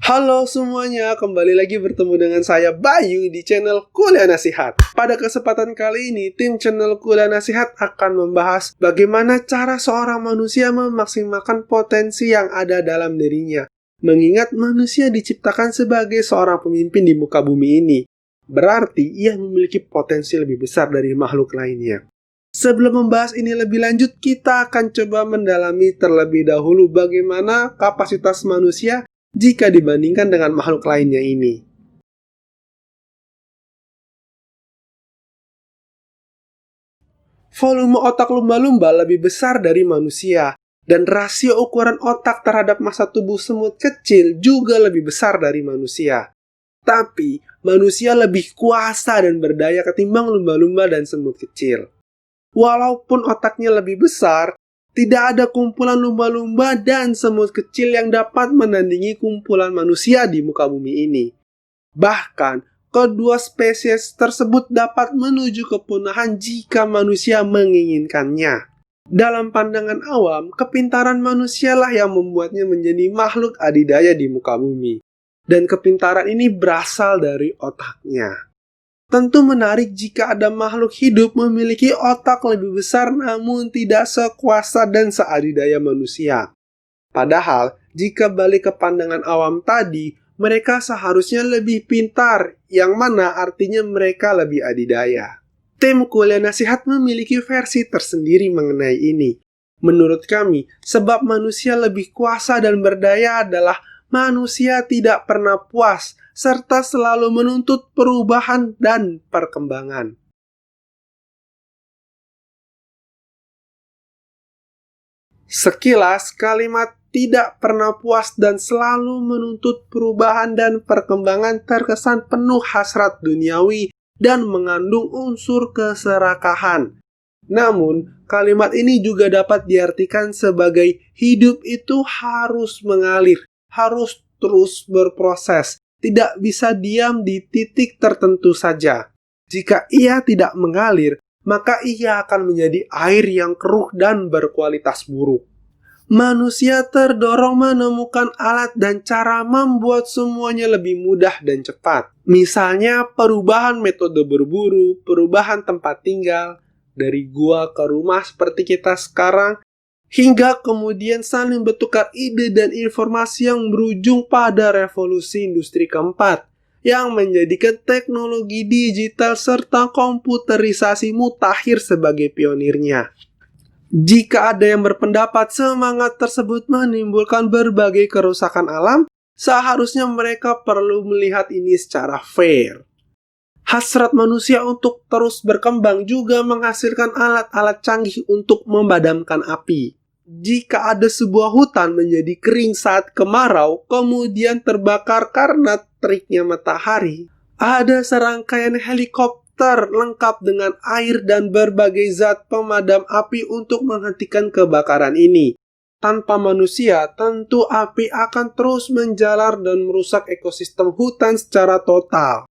Halo semuanya, kembali lagi bertemu dengan saya Bayu di channel Kuliah Nasihat. Pada kesempatan kali ini, tim channel Kuliah Nasihat akan membahas bagaimana cara seorang manusia memaksimalkan potensi yang ada dalam dirinya. Mengingat manusia diciptakan sebagai seorang pemimpin di muka bumi ini, berarti ia memiliki potensi lebih besar dari makhluk lainnya. Sebelum membahas ini lebih lanjut, kita akan coba mendalami terlebih dahulu bagaimana kapasitas manusia jika dibandingkan dengan makhluk lainnya ini. Volume otak lumba-lumba lebih besar dari manusia, dan rasio ukuran otak terhadap massa tubuh semut kecil juga lebih besar dari manusia. Tapi, manusia lebih kuasa dan berdaya ketimbang lumba-lumba dan semut kecil. Walaupun otaknya lebih besar, tidak ada kumpulan lumba-lumba dan semut kecil yang dapat menandingi kumpulan manusia di muka bumi ini. Bahkan, kedua spesies tersebut dapat menuju kepunahan jika manusia menginginkannya. Dalam pandangan awam, kepintaran manusialah yang membuatnya menjadi makhluk adidaya di muka bumi. Dan kepintaran ini berasal dari otaknya. Tentu menarik jika ada makhluk hidup memiliki otak lebih besar namun tidak sekuasa dan seadidaya manusia. Padahal, jika balik ke pandangan awam tadi, mereka seharusnya lebih pintar, yang mana artinya mereka lebih adidaya. Tim Kuliah Nasihat memiliki versi tersendiri mengenai ini. Menurut kami, sebab manusia lebih kuasa dan berdaya adalah manusia tidak pernah puas, serta selalu menuntut perubahan dan perkembangan. Sekilas, kalimat tidak pernah puas dan selalu menuntut perubahan dan perkembangan terkesan penuh hasrat duniawi dan mengandung unsur keserakahan. Namun, kalimat ini juga dapat diartikan sebagai hidup itu harus mengalir, harus terus berproses, tidak bisa diam di titik tertentu saja. Jika ia tidak mengalir, maka ia akan menjadi air yang keruh dan berkualitas buruk. Manusia terdorong menemukan alat dan cara membuat semuanya lebih mudah dan cepat. Misalnya perubahan metode berburu, perubahan tempat tinggal, dari gua ke rumah seperti kita sekarang, hingga kemudian saling bertukar ide dan informasi yang berujung pada revolusi industri keempat, yang menjadikan teknologi digital serta komputerisasi mutakhir sebagai pionirnya. Jika ada yang berpendapat semangat tersebut menimbulkan berbagai kerusakan alam, seharusnya mereka perlu melihat ini secara fair. Hasrat manusia untuk terus berkembang juga menghasilkan alat-alat canggih untuk memadamkan api. Jika ada sebuah hutan menjadi kering saat kemarau, kemudian terbakar karena teriknya matahari, ada serangkaian helikopter lengkap dengan air dan berbagai zat pemadam api untuk menghentikan kebakaran ini. Tanpa manusia, tentu api akan terus menjalar dan merusak ekosistem hutan secara total.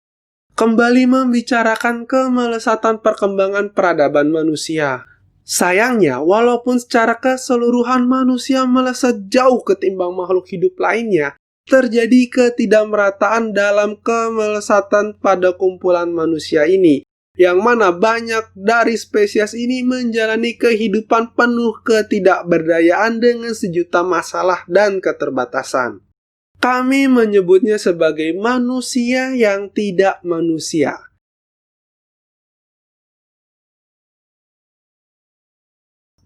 Kembali membicarakan kemelesatan perkembangan peradaban manusia. Sayangnya, walaupun secara keseluruhan manusia melesat jauh ketimbang makhluk hidup lainnya, terjadi ketidakmerataan dalam kemelesatan pada kumpulan manusia ini, yang mana banyak dari spesies ini menjalani kehidupan penuh ketidakberdayaan dengan sejuta masalah dan keterbatasan. Kami menyebutnya sebagai manusia yang tidak manusia.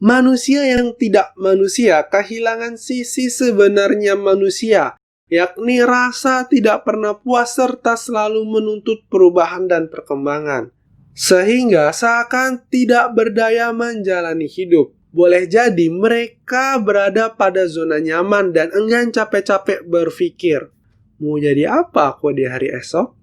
Manusia yang tidak manusia kehilangan sisi sebenarnya manusia, yakni rasa tidak pernah puas serta selalu menuntut perubahan dan perkembangan. Sehingga seakan tidak berdaya menjalani hidup. Boleh jadi mereka berada pada zona nyaman dan enggan capek-capek berpikir, mau jadi apa aku di hari esok?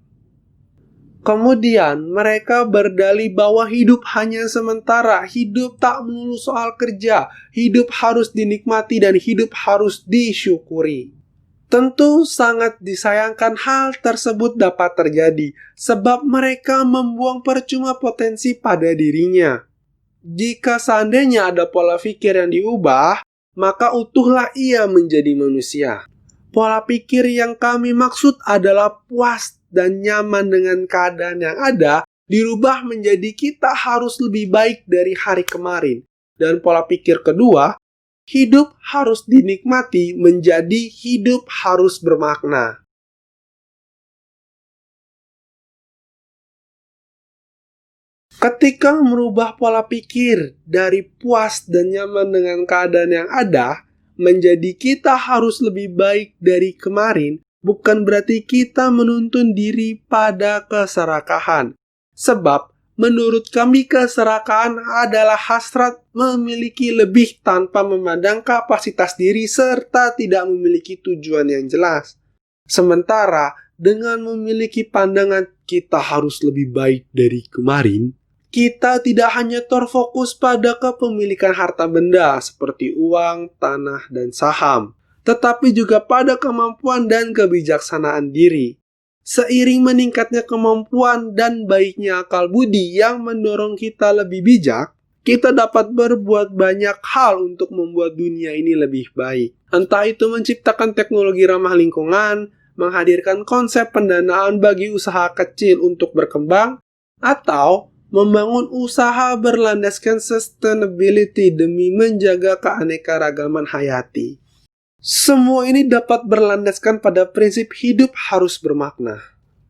Kemudian mereka berdalih bahwa hidup hanya sementara, hidup tak melulu soal kerja, hidup harus dinikmati dan hidup harus disyukuri. Tentu sangat disayangkan hal tersebut dapat terjadi, sebab mereka membuang percuma potensi pada dirinya. Jika seandainya ada pola pikir yang diubah, maka utuhlah ia menjadi manusia. Pola pikir yang kami maksud adalah puas dan nyaman dengan keadaan yang ada, dirubah menjadi kita harus lebih baik dari hari kemarin. Dan pola pikir kedua, hidup harus dinikmati menjadi hidup harus bermakna. Ketika merubah pola pikir dari puas dan nyaman dengan keadaan yang ada, menjadi kita harus lebih baik dari kemarin, bukan berarti kita menuntun diri pada keserakahan. Sebab, menurut kami keserakahan adalah hasrat memiliki lebih tanpa memandang kapasitas diri serta tidak memiliki tujuan yang jelas. Sementara, dengan memiliki pandangan kita harus lebih baik dari kemarin, kita tidak hanya terfokus pada kepemilikan harta benda seperti uang, tanah, dan saham, tetapi juga pada kemampuan dan kebijaksanaan diri. Seiring meningkatnya kemampuan dan baiknya akal budi yang mendorong kita lebih bijak, kita dapat berbuat banyak hal untuk membuat dunia ini lebih baik. Entah itu menciptakan teknologi ramah lingkungan, menghadirkan konsep pendanaan bagi usaha kecil untuk berkembang, atau membangun usaha berlandaskan sustainability demi menjaga keanekaragaman hayati. Semua ini dapat berlandaskan pada prinsip hidup harus bermakna.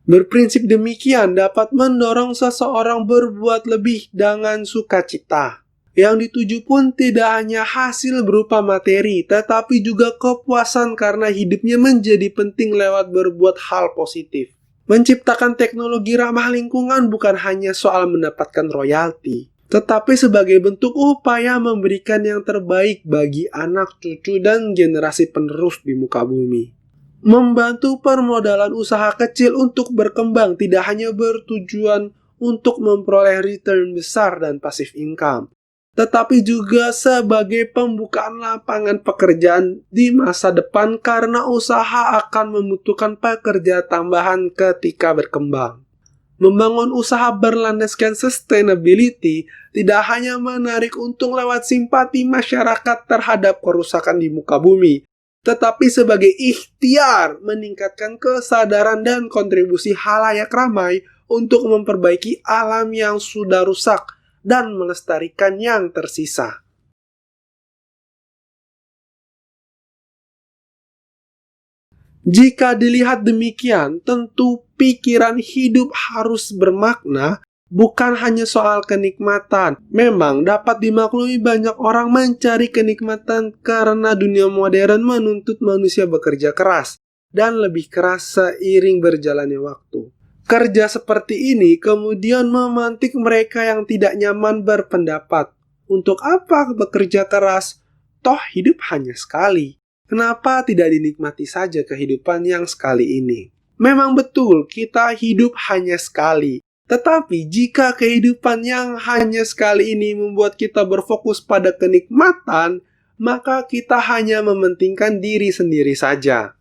Berprinsip demikian dapat mendorong seseorang berbuat lebih dengan sukacita. Yang dituju pun tidak hanya hasil berupa materi, tetapi juga kepuasan karena hidupnya menjadi penting lewat berbuat hal positif. Menciptakan teknologi ramah lingkungan bukan hanya soal mendapatkan royalti, tetapi sebagai bentuk upaya memberikan yang terbaik bagi anak, cucu, dan generasi penerus di muka bumi. Membantu permodalan usaha kecil untuk berkembang tidak hanya bertujuan untuk memperoleh return besar dan passive income, tetapi juga sebagai pembukaan lapangan pekerjaan di masa depan karena usaha akan membutuhkan pekerja tambahan ketika berkembang. Membangun usaha berlandaskan sustainability tidak hanya menarik untung lewat simpati masyarakat terhadap kerusakan di muka bumi, tetapi sebagai ikhtiar meningkatkan kesadaran dan kontribusi halayak ramai untuk memperbaiki alam yang sudah rusak dan melestarikan yang tersisa. Jika dilihat demikian, tentu pikiran hidup harus bermakna bukan hanya soal kenikmatan. Memang dapat dimaklumi banyak orang mencari kenikmatan karena dunia modern menuntut manusia bekerja keras dan lebih keras seiring berjalannya waktu. Kerja seperti ini kemudian memantik mereka yang tidak nyaman berpendapat. Untuk apa bekerja keras? Toh hidup hanya sekali. Kenapa tidak dinikmati saja kehidupan yang sekali ini? Memang betul, kita hidup hanya sekali. Tetapi jika kehidupan yang hanya sekali ini membuat kita berfokus pada kenikmatan, maka kita hanya mementingkan diri sendiri saja.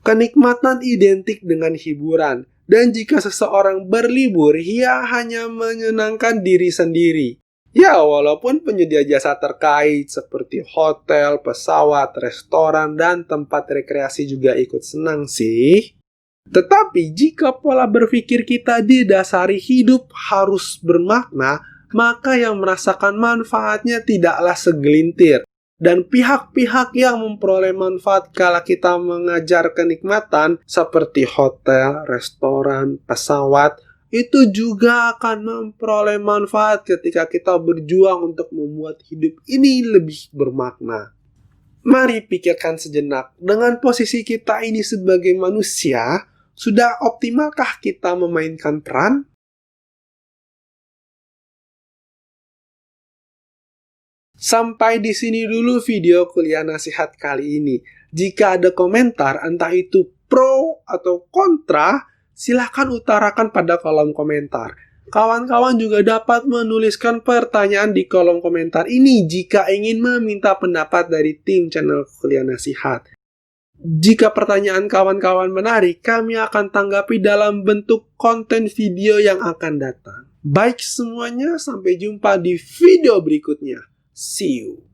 Kenikmatan identik dengan hiburan. Dan jika seseorang berlibur, ia hanya menyenangkan diri sendiri. Ya, walaupun penyedia jasa terkait seperti hotel, pesawat, restoran, dan tempat rekreasi juga ikut senang sih. Tetapi jika pola berpikir kita didasari hidup harus bermakna, maka yang merasakan manfaatnya tidaklah segelintir. Dan pihak-pihak yang memperoleh manfaat kala kita mengajar kenikmatan seperti hotel, restoran, pesawat, itu juga akan memperoleh manfaat ketika kita berjuang untuk membuat hidup ini lebih bermakna. Mari pikirkan sejenak, dengan posisi kita ini sebagai manusia, sudah optimalkah kita memainkan peran? Sampai di sini dulu video kuliah nasihat kali ini. Jika ada komentar, entah itu pro atau kontra, silahkan utarakan pada kolom komentar. Kawan-kawan juga dapat menuliskan pertanyaan di kolom komentar ini jika ingin meminta pendapat dari tim channel kuliah nasihat. Jika pertanyaan kawan-kawan menarik, kami akan tanggapi dalam bentuk konten video yang akan datang. Baik semuanya, sampai jumpa di video berikutnya. See you.